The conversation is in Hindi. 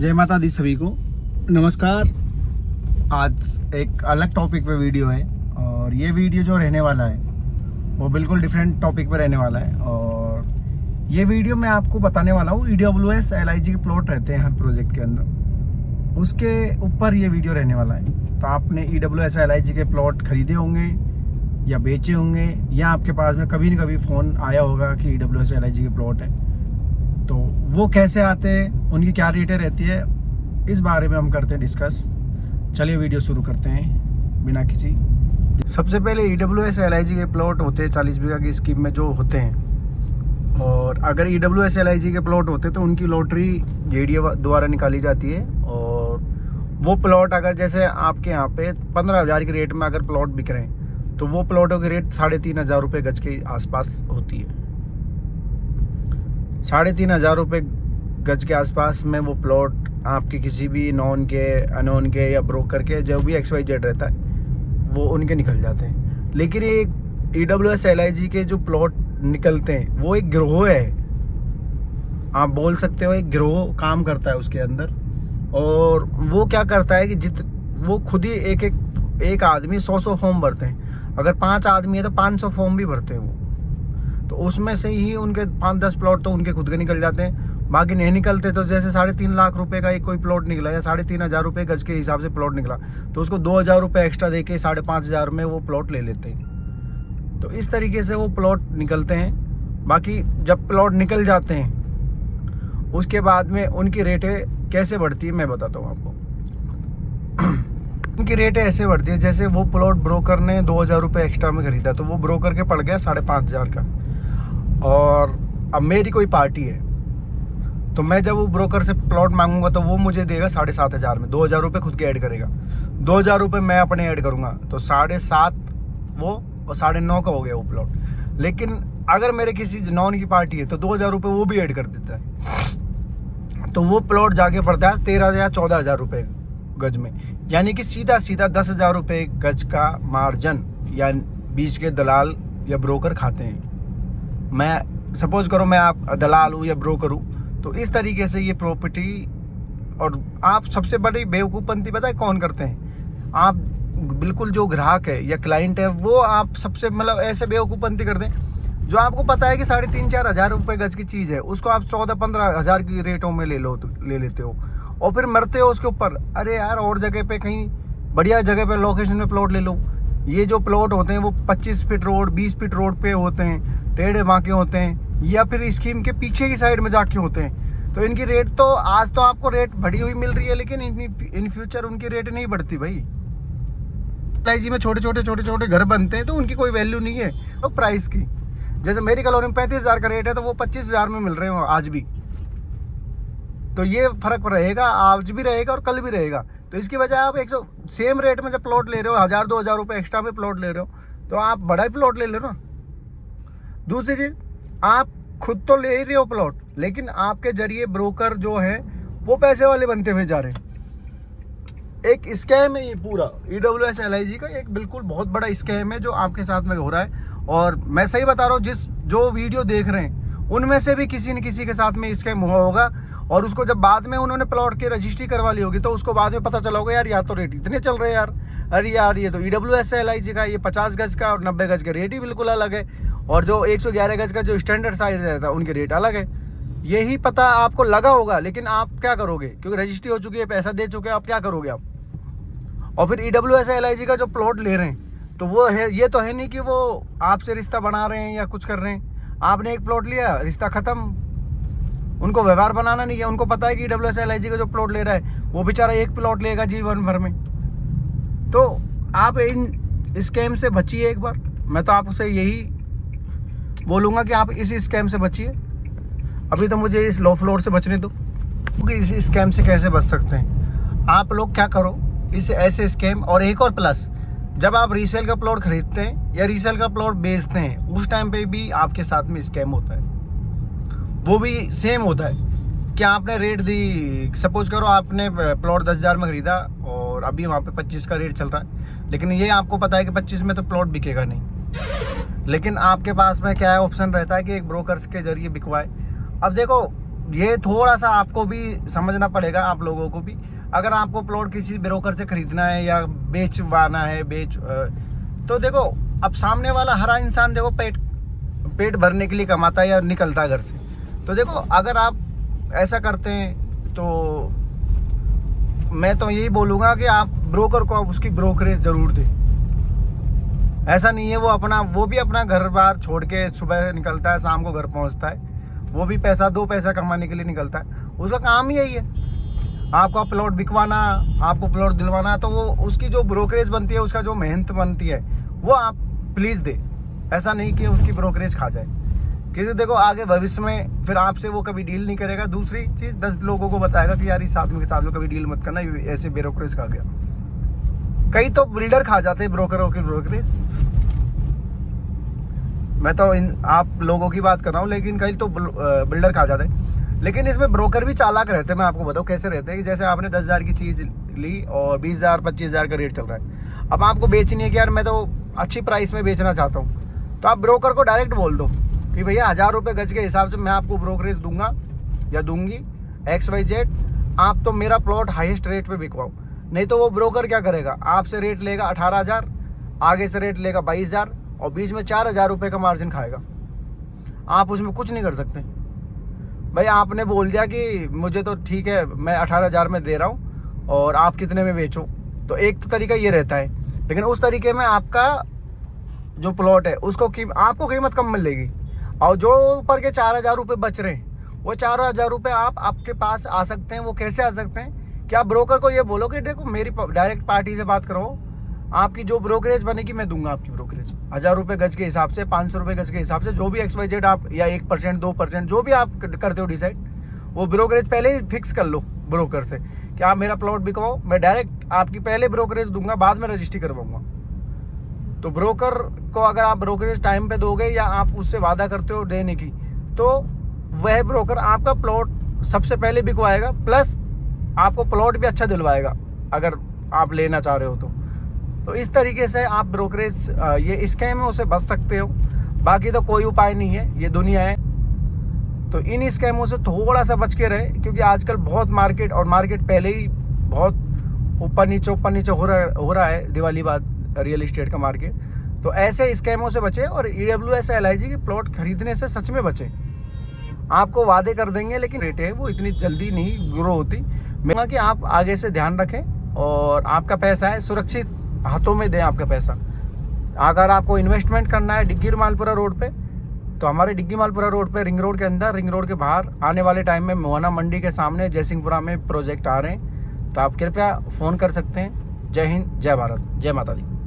जय माता दी सभी को नमस्कार। आज एक अलग टॉपिक पे वीडियो है और ये वीडियो जो रहने वाला है वो बिल्कुल डिफरेंट टॉपिक पे रहने वाला है। और ये वीडियो मैं आपको बताने वाला हूँ EWS LIG के प्लॉट रहते हैं हर प्रोजेक्ट के अंदर, उसके ऊपर ये वीडियो रहने वाला है। तो आपने EWS LIG के प्लॉट खरीदे होंगे या बेचे होंगे या आपके पास में कभी न कभी फ़ोन आया होगा कि EWS LIG के प्लॉट है, तो वो कैसे आते हैं, उनकी क्या रेटें रहती है, इस बारे में हम करते हैं डिस्कस। चलिए वीडियो शुरू करते हैं बिना किसी। सबसे पहले EWS LIG के प्लॉट होते हैं 40 बीघा की स्कीम में जो होते हैं, और अगर EWS LIG के प्लॉट होते तो उनकी लॉटरी JDA द्वारा निकाली जाती है। और वो प्लॉट अगर जैसे आपके यहाँ पे 15,000 के रेट में अगर प्लॉट बिक रहे हैं तो वो प्लॉटों की रेट 3,500 रुपये गज के आसपास होती है। 3,500 रुपये गज के आसपास में वो प्लॉट आपके किसी भी नॉन के, अनोन के या ब्रोकर के, जो भी XYZ रहता है वो उनके निकल जाते हैं। लेकिन ये EWS LIG के जो प्लॉट निकलते हैं वो एक गिरोह है, आप बोल सकते हो एक गिरोह काम करता है उसके अंदर। और वो क्या करता है कि वो खुद ही एक आदमी 100 फॉर्म भरते हैं। अगर 5 आदमी है तो 500 फॉर्म भी भरते हैं वो। तो उसमें से ही उनके 5-10 प्लॉट तो उनके खुद के निकल जाते हैं, बाकी नहीं निकलते। तो जैसे 3.5 लाख रुपए का एक कोई प्लॉट निकला या 3,500 रुपये गज के हिसाब से प्लॉट निकला तो उसको 2,000 रुपये एक्स्ट्रा दे के 5,500 में वो प्लॉट ले लेते हैं। तो इस तरीके से वो प्लॉट निकलते हैं। बाकी जब प्लॉट निकल जाते हैं उसके बाद में उनकी रेटें कैसे बढ़ती है मैं बताता हूँ आपको। उनकी रेटें ऐसे बढ़ती है, जैसे वो प्लॉट ब्रोकर ने 2,000 रुपये एक्स्ट्रा में खरीदा तो वो ब्रोकर के पड़ गया 5,500 का। और अब मेरी कोई पार्टी है तो मैं जब वो ब्रोकर से प्लॉट मांगूंगा तो वो मुझे देगा 7,500 में, 2,000 रुपये खुद के ऐड करेगा, 2,000 रुपये मैं अपने ऐड करूंगा, तो 7.5 वो और 9.5 का हो गया वो प्लॉट। लेकिन अगर मेरे किसी नॉन की पार्टी है तो 2,000 रुपये वो भी ऐड कर देता है, तो वो प्लॉट जाके पड़ता है 13 या 14,000 रुपये गज में। यानी कि सीधा 10,000 रुपये गज का मार्जिन या बीच के दलाल या ब्रोकर खाते हैं। मैं सपोज करो मैं आप दलाल हूँ या ब्रोकर हूँ, तो इस तरीके से ये प्रॉपर्टी। और आप सबसे बड़ी बेवकूफ़पंती पता है कौन करते हैं? आप बिल्कुल जो ग्राहक है या क्लाइंट है वो आप सबसे मतलब ऐसे बेवकूफ़पंती करते हैं जो आपको पता है कि 3,500-4 हज़ार रुपये गज की चीज़ है, उसको आप 14-15 हज़ार की रेटों में ले लेते हो और फिर मरते हो उसके ऊपर। अरे यार और जगह पे कहीं बढ़िया जगह पे लोकेशन में प्लॉट ले लो। ये जो प्लॉट होते हैं वो 25 फीट रोड 20 फीट रोड पे होते हैं, टेढ़े बांके होते हैं, या फिर स्कीम के पीछे की साइड में जाके होते हैं। तो इनकी रेट तो आज तो आपको रेट बढ़ी हुई मिल रही है, लेकिन इन फ्यूचर उनकी रेट नहीं बढ़ती भाई। LIG में छोटे घर बनते हैं तो उनकी कोई वैल्यू नहीं है तो प्राइस की। जैसे मेरी कॉलोनी में 35,000 का रेट है तो वो 25,000 में मिल रहे हो आज भी। तो ये फर्क रहेगा, आज भी रहेगा और कल भी रहेगा। तो इसकी वजह आप सेम रेट में जब प्लॉट ले रहे हो 1,000-2,000 रुपये एक्स्ट्रा में प्लॉट ले रहे हो तो आप बड़ा ही प्लॉट ले लो ना। दूसरी चीज, आप खुद तो ले ही रहे हो प्लॉट, लेकिन आपके जरिए ब्रोकर जो है वो पैसे वाले बनते हुए जा रहे हैं। एक स्कैम है ये पूरा EWS LIG का, एक बिल्कुल बहुत बड़ा स्कैम है जो आपके साथ में हो रहा है। और मैं सही बता रहा हूँ, जो वीडियो देख रहे हैं उनमें से भी किसी न किसी के साथ में स्कैम हुआ होगा। और उसको जब बाद में उन्होंने प्लॉट की रजिस्ट्री करवा ली होगी तो उसको बाद में पता चला होगा यार या तो रेट इतने चल रहे हैं यार, अरे यार ये तो EWS LIG का ये 50 गज का और 90 गज का रेट ही बिल्कुल अलग है, और जो 111 गज का जो स्टैंडर्ड साइज रहता है उनके रेट अलग है। यही पता आपको लगा होगा, लेकिन आप क्या करोगे? क्योंकि रजिस्ट्री हो चुकी है, पैसा दे चुके हैं, आप क्या करोगे आप? और फिर EWS LIG का जो प्लॉट ले रहे हैं तो वो है, ये तो है नहीं कि वो आपसे रिश्ता बना रहे हैं या कुछ कर रहे हैं। आपने एक प्लॉट लिया, रिश्ता खत्म, उनको व्यवहार बनाना नहीं है। उनको पता है कि EWS LIG का जो प्लॉट ले रहा है वो बेचारा एक प्लॉट लेगा जीवन भर में। तो आप इन स्कैम से बचिए एक बार। मैं तो आपसे यही बोलूँगा कि आप इस स्कैम से बचिए। अभी तो मुझे इस लो फ्लोर से बचने दो, क्योंकि इस स्कैम से कैसे बच सकते हैं आप लोग, क्या करो इस ऐसे स्कैम। और एक और प्लस, जब आप रीसेल का प्लॉट खरीदते हैं या रीसेल का प्लॉट बेचते हैं उस टाइम पे भी आपके साथ में स्कैम होता है। वो भी सेम होता है कि आपने रेट दी, सपोज करो आपने प्लॉट 10,000 में खरीदा और अभी वहाँ पे 25 का रेट चल रहा है, लेकिन ये आपको पता है कि 25 में तो प्लॉट बिकेगा नहीं। लेकिन आपके पास में क्या है, ऑप्शन रहता है कि एक ब्रोकर के जरिए बिकवाए। अब देखो ये थोड़ा सा आपको भी समझना पड़ेगा, आप लोगों को भी। अगर आपको प्लॉट किसी ब्रोकर से खरीदना है या बेचवाना है तो देखो, अब सामने वाला हर इंसान देखो पेट भरने के लिए कमाता है या निकलता है घर से। तो देखो, अगर आप ऐसा करते हैं तो मैं तो यही बोलूँगा कि आप ब्रोकर को उसकी ब्रोकरेज ज़रूर दें। ऐसा नहीं है वो भी अपना घर बार छोड़ के सुबह निकलता है, शाम को घर पहुंचता है, वो भी दो पैसा कमाने के लिए निकलता है। उसका काम ही यही है, आपका प्लॉट बिकवाना, आपको प्लॉट दिलवाना। तो वो उसकी जो ब्रोकरेज बनती है, उसका जो मेहनत बनती है, वो आप प्लीज़ दे। ऐसा नहीं कि उसकी ब्रोकरेज खा जाए, क्योंकि देखो आगे भविष्य में फिर आपसे वो कभी डील नहीं करेगा। दूसरी चीज़ 10 लोगों को बताएगा कि यार इस आदमी के साथ में कभी डील मत करना, ऐसे ब्रोकरेज खा गया। कई तो बिल्डर खा जाते हैं ब्रोकरों की ब्रोकरेज। मैं तो आप लोगों की बात कर रहा हूँ, लेकिन कई तो बिल्डर खा जाते हैं। लेकिन इसमें ब्रोकर भी चालाक रहते हैं। मैं आपको बताऊँ कैसे रहते हैं कि जैसे आपने 10,000 की चीज़ ली और 20,000 25,000 का रेट चल रहा है। अब आपको बेचनी है कि यार मैं तो अच्छी प्राइस में बेचना चाहता हूँ, तो आप ब्रोकर को डायरेक्ट बोल दो कि भैया 1,000 रुपये गज के हिसाब से मैं आपको ब्रोकरेज दूंगा या दूंगी XYZ, आप तो मेरा प्लॉट हाईएस्ट रेट पे बिकवाओ। नहीं तो वो ब्रोकर क्या करेगा, आपसे रेट लेगा 18,000, आगे से रेट लेगा 22,000 और बीच में 4,000 रुपये का मार्जिन खाएगा। आप उसमें कुछ नहीं कर सकते। भाई आपने बोल दिया कि मुझे तो ठीक है, मैं 18,000 में दे रहा हूँ और आप कितने में बेचो, तो एक तो तरीका ये रहता है। लेकिन उस तरीके में आपका जो प्लॉट है उसको आपको कीमत कम मिलेगी, और जो ऊपर के 4,000 रुपये बच रहे हैं, वो 4,000 रुपये आपके पास आ सकते हैं। वो कैसे आ सकते हैं कि आप ब्रोकर को ये बोलो कि देखो मेरी डायरेक्ट पार्टी से बात करो, आपकी जो ब्रोकरेज बनेगी मैं दूंगा आपकी ब्रोकरेज 1,000 रुपये गज के हिसाब से, 500 रुपये गज के हिसाब से, जो भी XYZ आप, या 1% 2% जो भी आप करते हो डिसाइड, वो ब्रोकरेज पहले ही फिक्स कर लो ब्रोकर से कि आप मेरा प्लॉट बिकवाओ, मैं डायरेक्ट आपकी पहले ब्रोकरेज दूंगा, बाद में रजिस्ट्री करवाऊंगा। तो ब्रोकर को अगर आप ब्रोकरेज टाइम पे दोगे या आप उससे वादा करते हो देने की, तो वह ब्रोकर आपका प्लॉट सबसे पहले बिकवाएगा, प्लस आपको प्लॉट भी अच्छा दिलवाएगा अगर आप लेना चाह रहे हो तो इस तरीके से आप ब्रोकरेज ये स्कैमों से बच सकते हो। बाकी तो कोई उपाय नहीं है, ये दुनिया है। तो इन स्कैमों से थोड़ा सा बच के रहे, क्योंकि आजकल बहुत मार्केट पहले ही बहुत ऊपर नीचे हो रहा है दिवाली बाद रियल इस्टेट का मार्केट। तो ऐसे स्कैमों से बचे और EWS LIG के प्लॉट खरीदने से सच में बचे। आपको वादे कर देंगे, लेकिन रेट है वो इतनी जल्दी नहीं ग्रो होती। मैं कि आप आगे से ध्यान रखें और आपका पैसा है सुरक्षित हाथों में दें आपका पैसा। अगर आपको इन्वेस्टमेंट करना है डिग्गी मालपुरा रोड पे, तो हमारे डिग्गी मालपुरा रोड पे, रिंग रोड के अंदर, रिंग रोड के बाहर आने वाले टाइम में मोहना मंडी के सामने जयसिंहपुरा में प्रोजेक्ट आ रहे हैं, तो आप कृपया फ़ोन कर सकते हैं। जय हिंद, जय भारत, जय माता दी।